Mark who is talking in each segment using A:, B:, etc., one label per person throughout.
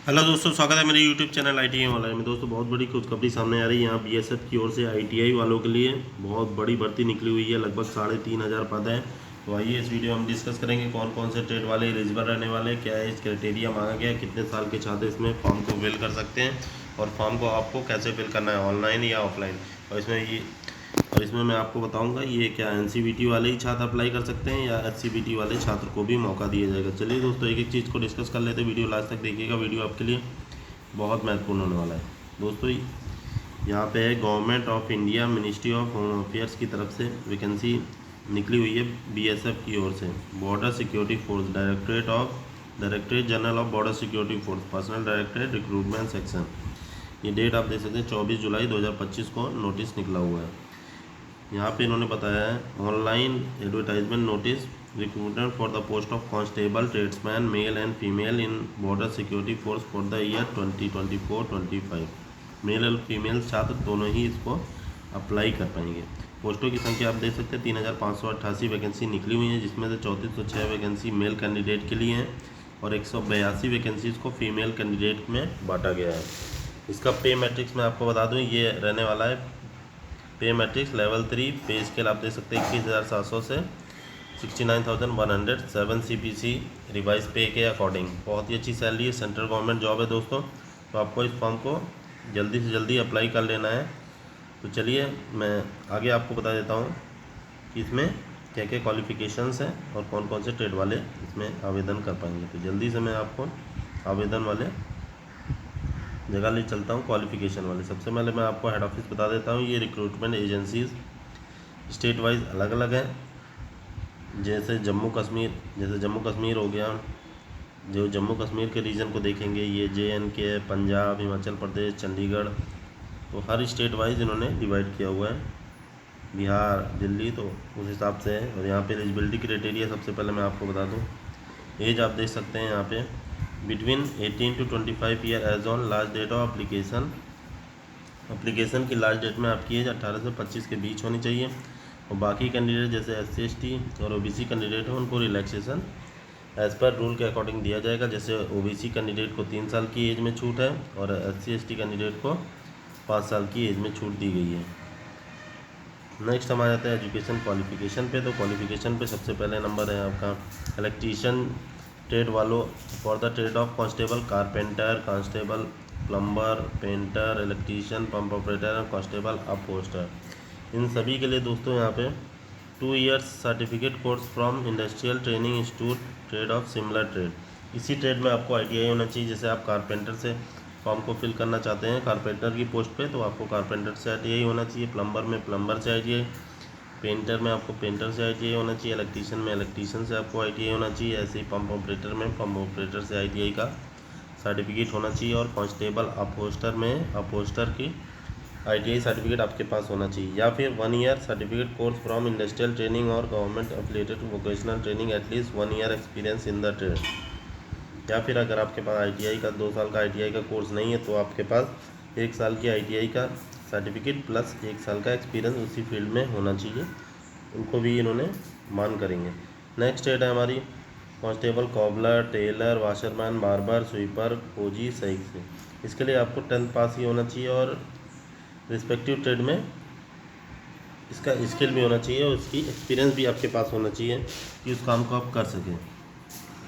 A: Hello दोस्तों, स्वागत है मेरे यूट्यूब चैनल ITI ऑनलाइन में। दोस्तों, बहुत बड़ी खुशखबरी सामने आ रही है। यहाँ BSF की ओर से ITI वालों के लिए बहुत बड़ी भर्ती निकली हुई है। लगभग 3,500 पद हैं। तो आइए इस वीडियो में हम डिस्कस करेंगे कौन कौन से ट्रेड वाले एलिजिबल रहने वाले हैं, क्या एज क्राइटेरिया मांगा गया है, कितने साल के छात्र इसमें फॉर्म को फिल कर सकते हैं और फॉर्म को आपको कैसे फिल करना है, ऑनलाइन या ऑफलाइन। और इसमें मैं आपको बताऊंगा ये क्या NCVT वाले ही छात्र अप्लाई कर सकते हैं या SCVT वाले छात्र को भी मौका दिया जाएगा। चलिए दोस्तों, एक एक चीज़ को डिस्कस कर लेते हैं। वीडियो लास्ट तक देखिएगा, वीडियो आपके लिए बहुत महत्वपूर्ण होने वाला है। दोस्तों, यहाँ पे है government of India ministry of home affairs की तरफ से वैकेंसी निकली हुई है BSF की ओर से। Border Security force, directorate general of border Security force, personal directorate recruitment section. ये डेट आप देख सकते हैं 24 जुलाई 2025 को नोटिस निकला हुआ है। यहाँ पे इन्होंने बताया है online advertisement notice recruitment for the post of constable tradesman male and female in Border Security Force for the year 2024-25। Male और फीमेल छात्र दोनों ही इसको अप्लाई कर पाएंगे। पोस्टों की संख्या आप देख सकते हैं 3,588 वैकेंसी निकली हुई है, जिसमें से 3406 वैकेंसी मेल कैंडिडेट के लिए हैं और 182 वैकेंसी को फीमेल कैंडिडेट में बांटा गया है। इसका पे मैट्रिक्स मैं आपको बता दूं, ये रहने वाला है पे मैट्रिक्स लेवल 3 पे स्केल आप देख सकते हैं 21,700 से 69,100 7 CPC रिवाइज पे के अकॉर्डिंग। बहुत ही अच्छी सैलरी है, सेंट्रल गवर्नमेंट जॉब है दोस्तों। तो आपको इस फॉर्म को जल्दी से जल्दी अप्लाई कर लेना है। तो चलिए मैं आगे आपको बता देता हूँ कि इसमें क्या क्या क्वालिफ़िकेशंस हैं और कौन कौन से ट्रेड वाले इसमें आवेदन कर पाएंगे। तो जल्दी से मैं आपको आवेदन वाले जगह ले चलता हूँ, क्वालिफ़िकेशन वाले। सबसे पहले मैं आपको हेड ऑफिस बता देता हूँ। ये रिक्रूटमेंट एजेंसीज स्टेट वाइज अलग अलग हैं। जैसे जम्मू कश्मीर हो गया, जो जम्मू कश्मीर के रीजन को देखेंगे, ये JNK है, पंजाब, हिमाचल प्रदेश, चंडीगढ़। तो हर स्टेट वाइज इन्होंने डिवाइड किया हुआ है। बिहार, दिल्ली, तो उस हिसाब से है। और यहाँ पे एलिजिबिलिटी क्राइटेरिया सबसे पहले मैं आपको बता दूँ। एज आप देख सकते हैं यहाँ पे between 18 to 25 year age on last date of application की लास्ट डेट में आपकी एज 18 से 25 के बीच होनी चाहिए। और बाकी कैंडिडेट जैसे SC/ST और OBC कैंडिडेट हैं उनको रिलैक्सेशन एज़ पर रूल के अकॉर्डिंग दिया जाएगा। जैसे OBC कैंडिडेट को 3 साल की एज में छूट है और SC/ST कैंडिडेट को 5 साल की एज में छूट दी गई है। नेक्स्ट हम आ जाते हैं एजुकेशन क्वालिफ़िकेशन पे। तो क्वालिफ़िकेशन पे सबसे पहले नंबर है आपका इलेक्ट्रीशियन ट्रेड वालों for the trade off constable, carpenter, constable, plumber, painter, electrician, pump operator और कांस्टेबल अपहोस्टर। इन सभी के लिए दोस्तों यहाँ पे 2 years certificate course from industrial training institute trade off similar trade. इसी ट्रेड में आपको ITI होना चाहिए। जैसे आप कारपेंटर से फॉर्म को फिल करना चाहते हैं कारपेंटर की पोस्ट पे, तो आपको कारपेंटर से ITI होना चाहिए। प्लम्बर में प्लम्बर से ITI, पेंटर में आपको पेंटर से ITI होना चाहिए, इलेक्ट्रीशियन में इलेक्ट्रीशियन से आपको ITI होना चाहिए। ऐसे ही पंप ऑपरेटर में पंप ऑपरेटर से ITI का सर्टिफिकेट होना चाहिए। और कांस्टेबल अपहोस्टर में अपहोस्टर की ITI सर्टिफिकेट आपके पास होना चाहिए। या फिर 1 year certificate course from industrial training और government affiliated vocational training at least 1 year experience in the trade. या फिर अगर आपके पास ITI का 2 साल का ITI का कोर्स नहीं है तो आपके पास 1 साल की ITI का सर्टिफिकेट प्लस 1 साल का एक्सपीरियंस उसी फील्ड में होना चाहिए। उनको भी इन्होंने मान करेंगे। नेक्स्ट ट्रेड है हमारी constable, cobbler, tailor, washerman, barber, sweeper, फौजी, सहित। इसके लिए आपको 10th पास ही होना चाहिए और रिस्पेक्टिव ट्रेड में इसका स्किल भी होना चाहिए और उसकी एक्सपीरियंस भी आपके पास होना चाहिए कि उस काम को आप कर सकें।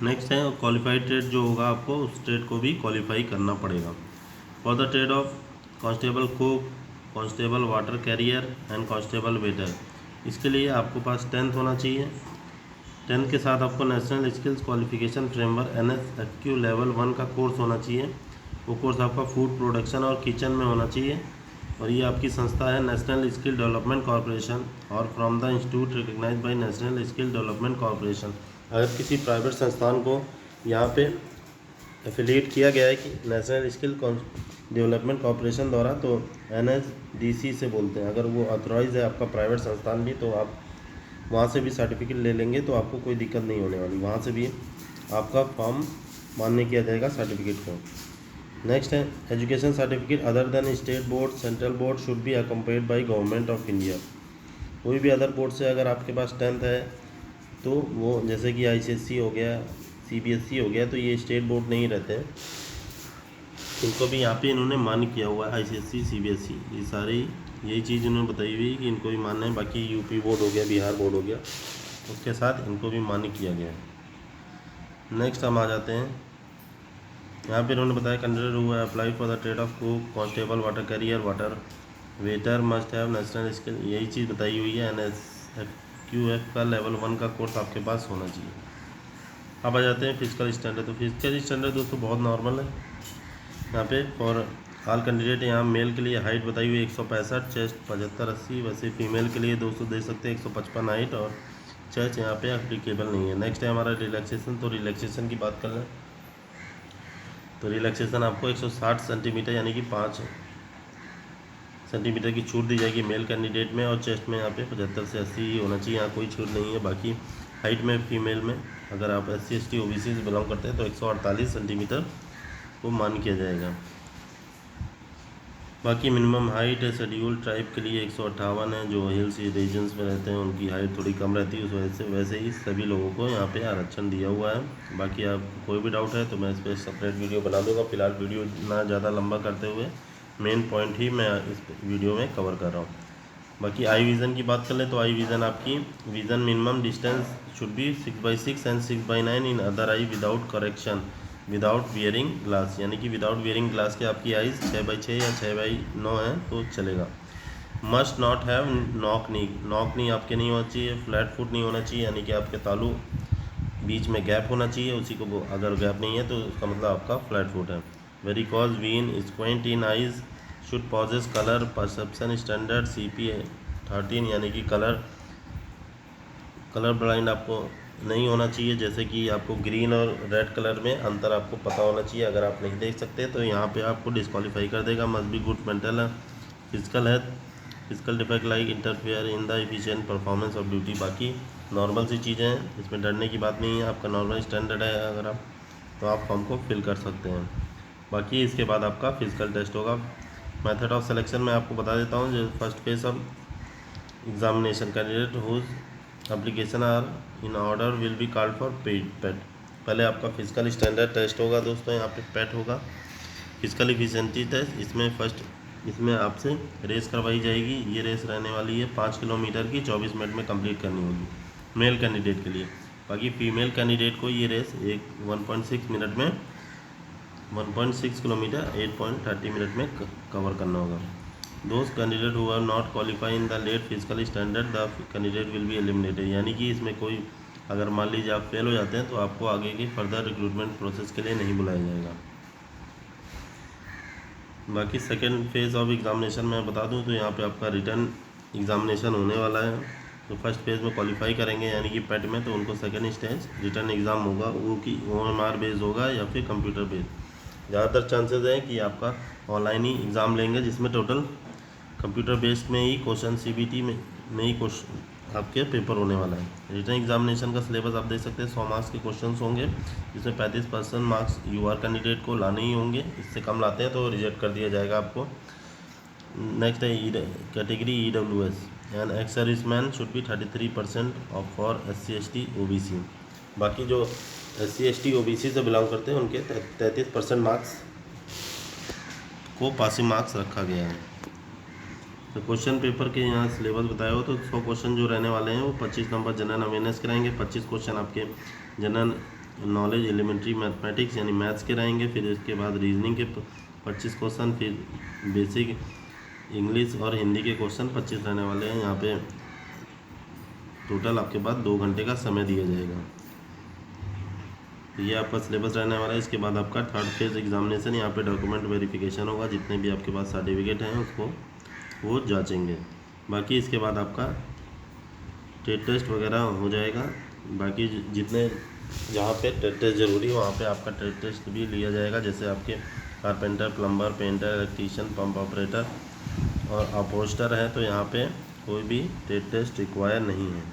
A: नेक्स्ट है क्वालिफाइड ट्रेड जो होगा, आपको उस ट्रेड को भी क्वालिफाई करना पड़ेगा। For the trade off constable cook, constable water career and constable waiter, इसके लिए आपको पास 10th होना चाहिए। 10th के साथ आपको national skills qualification framework NSFQ level 1 का कोर्स होना चाहिए। वो कोर्स आपका फूड प्रोडक्शन और किचन में होना चाहिए। और ये आपकी संस्था है नेशनल स्किल डेवलपमेंट कॉरपोरेशन और from the institute recognize by National Skill Development Corporation. अगर किसी प्राइवेट संस्थान को यहाँ पे एफिलिएट किया गया है कि नेशनल स्किल डेवलपमेंट कॉरपोरेशन द्वारा, तो NSDC से बोलते हैं। अगर वो ऑथराइज है आपका प्राइवेट संस्थान भी, तो आप वहाँ से भी सर्टिफिकेट ले लेंगे तो आपको कोई दिक्कत नहीं होने वाली। वहाँ से भी आपका फॉर्म मान्य किया जाएगा सर्टिफिकेट को। नेक्स्ट है education certificate other than state board central board should be अकम्पेड by government of India. कोई भी अदर बोर्ड से अगर आपके पास 10th है तो वो जैसे कि ICSE हो गया, CBSE हो गया, तो ये स्टेट बोर्ड नहीं रहते हैं। इनको भी यहाँ पे इन्होंने मान्य किया हुआ है, ICSE CBSE ये सारी यही चीज़ इन्होंने बताई हुई कि इनको भी मान्य है। बाकी यूपी बोर्ड हो गया, बिहार बोर्ड हो गया, उसके साथ इनको भी मान्य किया गया है। नेक्स्ट हम आ जाते हैं, यहाँ पे इन्होंने बताया candidate who apply for the trade off cook, constable, water career, water waiter must have national skill, यही चीज़ बताई हुई है। NSQF का लेवल 1 का कोर्स आपके पास होना चाहिए। अब आ जाते हैं फिजिकल स्टैंडर्ड। तो फिजिकल स्टैंडर्ड दोस्तों बहुत नॉर्मल है यहाँ पे फॉर ऑल कैंडिडेट। यहाँ मेल के लिए हाइट बताई हुई 165, चेस्ट 75-80, वैसे फीमेल के लिए दोस्तों देख सकते हैं 155 हाइट और चेस्ट यहाँ पे एप्लीकेबल नहीं है। नेक्स्ट है हमारा रिलैक्सेशन। तो रिलैक्सेशन की बात कर लें तो रिलैक्सेशन आपको 160 सेंटीमीटर यानी कि 5 सेंटीमीटर की छूट दी जाएगी मेल कैंडिडेट में, और चेस्ट में यहाँ पे 75 से 80 होना चाहिए, यहाँ कोई छूट नहीं है। बाकी हाइट में फीमेल में अगर आप SC ST OBC से बिलोंग करते हैं तो 148 सेंटीमीटर को मान किया जाएगा। बाकी मिनिमम हाइट है शेड्यूल ट्राइब के लिए 158 है, जो हिल्स रीजन्स में रहते हैं उनकी हाइट थोड़ी कम रहती है, उस वजह से वैसे ही सभी लोगों को यहाँ पे आरक्षण दिया हुआ है। बाकी आप कोई भी डाउट है तो मैं इस पर सेपरेट वीडियो बना दूँगा। फिलहाल वीडियो ना ज़्यादा लंबा करते हुए मेन पॉइंट ही मैं इस वीडियो में कवर कर रहा हूँ। बाकी आई विज़न की बात कर लें तो आई विज़न आपकी vision minimum distance should be 6/6 and 6/9 in other I without correction without wearing glass, यानी कि विदाउट वियरिंग ग्लास के आपकी आइज़ 6/6 या 6/9 है तो चलेगा। Must not have knock knee, knock knee आपके नहीं होना चाहिए। फ्लैट फुट नहीं होना चाहिए, यानी कि आपके तालू बीच में गैप होना चाहिए, उसी को अगर गैप नहीं है तो उसका मतलब आपका फ्लैट फुट है। Varicose vein squint in eyes should possess colour perception standard CP 13, यानी कि कलर ब्लाइंड आपको नहीं होना चाहिए। जैसे कि आपको ग्रीन और रेड कलर में अंतर आपको पता होना चाहिए, अगर आप नहीं देख सकते तो यहाँ पे आपको डिस्क्वालीफाई कर देगा। Must be good mental physical health, physical defect like interfere in the efficient performance of duty. बाकी नॉर्मल सी चीज़ें हैं, इसमें डरने की बात नहीं है। आपका नॉर्मल स्टैंडर्ड है अगर आप तो आप फॉर्म को फिल कर सकते हैं। बाकी इसके बाद आपका फिजिकल टेस्ट होगा। मेथड ऑफ सिलेक्शन मैं आपको बता देता हूँ। जो first phase of examination candidate whose application are in order will be called for PET. पहले आपका फिजिकल स्टैंडर्ड टेस्ट होगा दोस्तों, यहाँ पे पेट होगा फिजिकल एफिशिएंसी टेस्ट। इसमें आपसे रेस करवाई जाएगी। ये रेस रहने वाली है 5 किलोमीटर की, 24 मिनट में कंप्लीट करनी होगी मेल कैंडिडेट के लिए। बाकी फीमेल कैंडिडेट को ये रेस 1.6 मिनट में 1.6 किलोमीटर 8.30 मिनट में कवर करना होगा। Those candidate who are not qualify in the late physical standard the candidate will be eliminated, यानी कि इसमें कोई अगर मान लीजिए आप फेल हो जाते हैं तो आपको आगे की फर्दर रिक्रूटमेंट प्रोसेस के लिए नहीं बुलाया जाएगा। बाकी सेकेंड फेज़ ऑफ एग्जामिनेशन मैं बता दूं तो यहाँ पे आपका रिटर्न एग्जामिनेशन होने वाला है। तो फर्स्ट फेज़ में क्वालिफाई करेंगे यानी कि पेट में, तो उनको सेकेंड स्टेज रिटर्न एग्ज़ाम होगा, वो कि OMR बेस्ड होगा या फिर कंप्यूटर बेस्ड। ज़्यादातर चांसेस है कि आपका ऑनलाइन ही एग्ज़ाम लेंगे, जिसमें टोटल कंप्यूटर बेस्ड में ही क्वेश्चन CBT में ही क्वेश्चन आपके पेपर होने वाला है। रिटर्न एग्जामिनेशन का सिलेबस आप देख सकते हैं। 100 मार्क्स के क्वेश्चंस होंगे, जिसमें 35% मार्क्स UR कैंडिडेट को लाने ही होंगे। इससे कम लाते हैं तो रिजेक्ट कर दिया जाएगा आपको। नेक्स्ट है category EWS and ex serviceman should be 33% of for SC ST OBC। बाकी जो SC ST OBC से बिलोंग करते हैं उनके 33% मार्क्स को पासिंग मार्क्स रखा गया है। तो क्वेश्चन पेपर के यहाँ सिलेबस बताया हो तो 100 क्वेश्चन जो रहने वाले हैं वो 25 नंबर जनरल अवेयरनेस के रहेंगे, 25 क्वेश्चन आपके जनरल नॉलेज एलिमेंट्री मैथमेटिक्स यानी मैथ्स के रहेंगे। फिर इसके बाद रीजनिंग के 25 क्वेश्चन, फिर बेसिक इंग्लिश और हिंदी के क्वेश्चन 25 रहने वाले हैं। यहाँ पे टोटल आपके पास 2 घंटे का समय दिया जाएगा। ये आपका सिलेबस रहने वाला है। इसके बाद आपका थर्ड फेज एग्जामिनेशन, यहाँ पे डॉक्यूमेंट वेरिफिकेशन होगा, जितने भी आपके पास सर्टिफिकेट हैं उसको वो जांचेंगे। बाकी इसके बाद आपका ट्रेड टेस्ट वगैरह हो जाएगा। बाकी जितने जहाँ पे ट्रेड टेस्ट ज़रूरी है वहाँ पे आपका ट्रेड टेस्ट भी लिया जाएगा, जैसे आपके carpenter, plumber, painter, electrician, pump operator और अपोस्टर है, तो यहाँ पे कोई भी ट्रेड टेस्ट रिक्वायर नहीं है।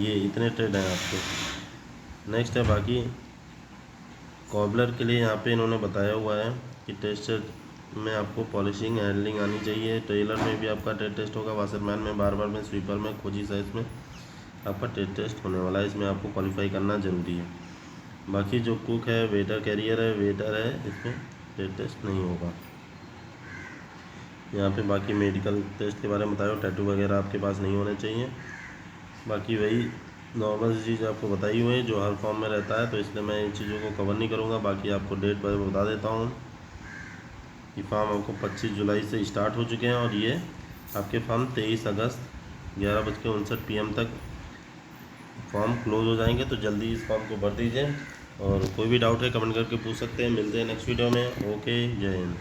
A: ये इतने ट्रेड हैं आपके। नेक्स्ट है बाकी कॉबलर के लिए यहाँ पे इन्होंने बताया हुआ है कि टेस्ट में आपको पॉलिशिंग हैंडलिंग आनी चाहिए। टेलर में भी आपका ट्रेड टेस्ट होगा, वाशरमैन में, बार्बर में, स्वीपर में, खोजी साइज में आपका ट्रेड टेस्ट होने वाला है। इसमें आपको क्वालिफाई करना ज़रूरी है। बाकी जो कुक है, वेटर कैरियर है, वेटर है, इसमें ब्लड टेस्ट नहीं होगा। यहाँ पे बाकी मेडिकल टेस्ट के बारे में बताया, टैटू वगैरह आपके पास नहीं होने चाहिए। बाकी वही नॉर्मल चीज़ आपको बताई हुई है जो हर फॉर्म में रहता है, तो इसलिए मैं इन चीज़ों को कवर नहीं करूँगा। बाकी आपको डेट पर बता देता हूँ कि फॉर्म आपको 25 जुलाई से स्टार्ट हो चुके हैं और ये आपके फॉर्म 23 अगस्त 11:59 PM तक फॉर्म क्लोज हो जाएंगे। तो जल्दी इस फॉर्म को भर दीजिए और कोई भी डाउट है कमेंट करके पूछ सकते हैं। मिलते हैं नेक्स्ट वीडियो में। ओके, जय हिंद।